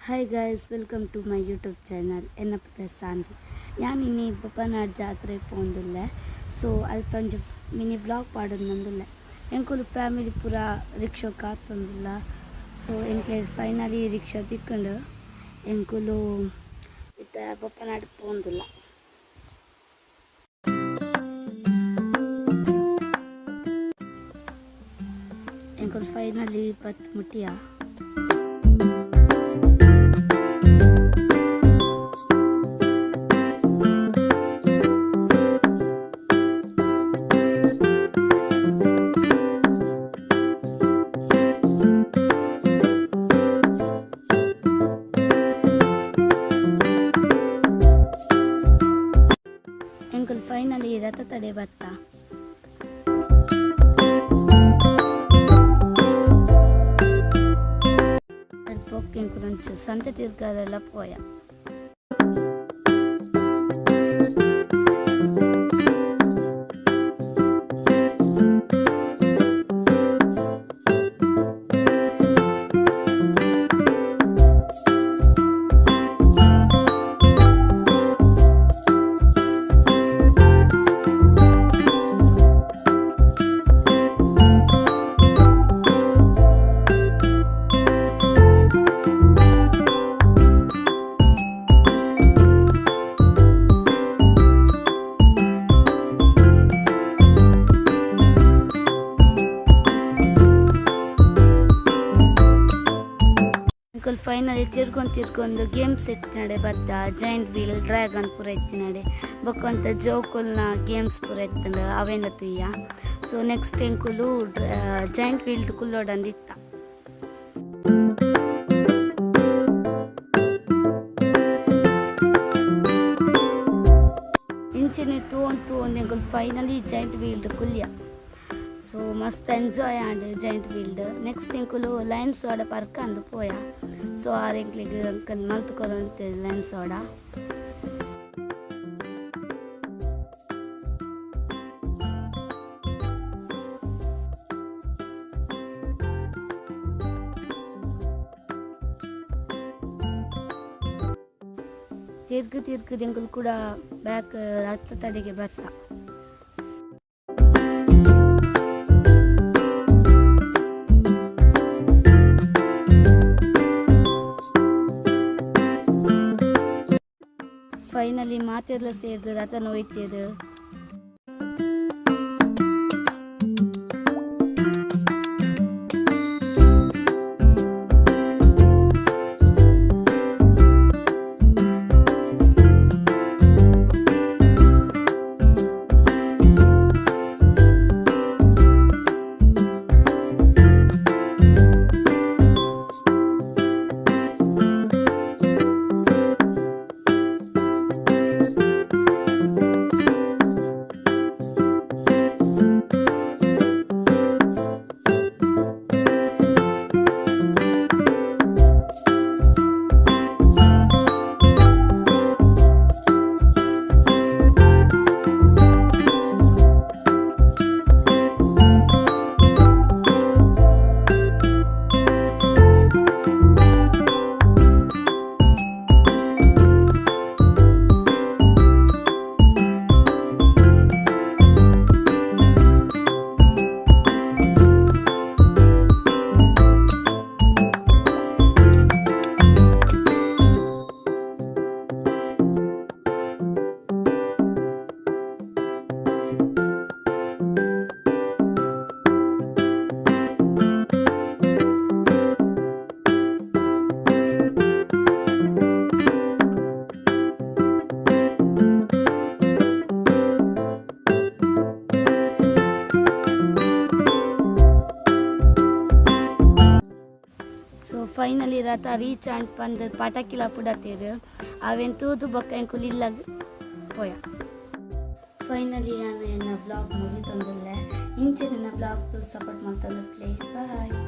Hi guys, welcome to my YouTube channel. Enapta Sandri. ഞാൻ ഇനി ബപ്പനാട് ജാത്രയ്ക്ക് പോകുന്നില്ല. സോ അല്പഞ്ച് മിനി വ്ಲಾಗ್ പാടുന്നില്ല. ಎಂಕುಲು ಫ್ಯಾಮಿಲಿ ಪೂರ ರಿಕ್ಷಾ ಕಾತೊಂದಿಲ್ಲ. ಸೊ ಎಂಕ್ಲೆ ಫೈನಲಿ ರಿಕ್ಷಾ ತಿಕ್ಕೊಂಡು ಎಂಕುಲು ಇತ್ತ ಬಪ್ಪನಾಡಿಗೆ പോകുന്നിಲ್ಲ. ಎಂಕುಲು ಫೈನಲಿ ಪತ್ತು ಮುಟ್ಟಿಯ ಎಂಕುಲು ಫೈನಲಿ ರಥ ತಡೆ ಬತ್ತ ಎಂಕುಲಂಚು ಸಂತೆ ತಿರ್ಗಾರೆಲ್ಲ ಪೋಯ ಫೈನಲಿ ತಿರ್ಕೊಂಡು ಗೇಮ್ಸ್ ಇತ್ತಿನಡೆ ಬತ್ತ ಜೈಂಟ್ ವೀಲ್ ಡ್ರ್ಯಾಗನ್ ಪೂರ ಇತ್ತಿನಡೆ ಬೊಕ್ಕಂತ ಜೋಕುಲ್ನ ಗೇಮ್ಸ್ ಪೂರ ಇತ್ತಂಡ ಅವೇನ ತುಯ್ಯ. ಸೊ ನೆಕ್ಸ್ಟ್ ಎಂಕುಲು ಜೈಂಟ್ ವೀಲ್ ಕುಲ್ಲೋಡಂದು ಇತ್ತ. ಇಂಚಿನ ತೂಂದು ಎಂಕುಲು ಫೈನಲಿ ಜೈಂಟ್ ವೀಲ್ಡ್ ಕುಲ್ಯ. ಸೊ ಮಸ್ತ್ ಎಂಜಾಯ್ ಆಂಡ್ ಜೈಂಟ್ ವೀಲ್ಡ್. ನೆಕ್ಸ್ಟ್ ಎಂಕುಲು ಲೈಮ್ ಸೋಡಾ ಪರ್ಕ ಅಂದು ಪೋಯ. ಸೊ ಆರೆಂಕ್ಲಿಗೆ ಅಂಕಲ್ ಮಲ್ತು ಕೊರಂತೆ ಲೈಮ್ ಸೋಡಾ. ತಿರ್ಗು ಎಂಕುಲು ಕೂಡ ಬ್ಯಾಕ್ ರಥ ತಡೆಗೆ ಬತ್ತ. ಫೈನಲಿ ಮಾತೆಲ್ಲ ಸೇರಿದು ರಥ ನೋಯ್ತೇರು. ಸೊ ಫೈನಲಿ ರಥ ರೀಚ್ ಆಂಡ್ ಪಂದ್ ಪಟಾಕಿಲ ಪುಡತೇರು ಅವೆನ್ ತೂದು ಬೊಕ್ಕ ಎಂಕುಲು ಇಲ್ಲ ಪೋಯ. ಫೈನಲಿ ನಾನು ಎನ್ನ ವ್ಲಾಗ್ ಮುಗಿತೊಂದುಲ್ಲೆ. ಇಂಚಿನ ವ್ಲಾಗ್ ಸಪೋರ್ಟ್ ಮಾಡ್ತೊಂದು ಪ್ಲೇ ಬಾಯ್.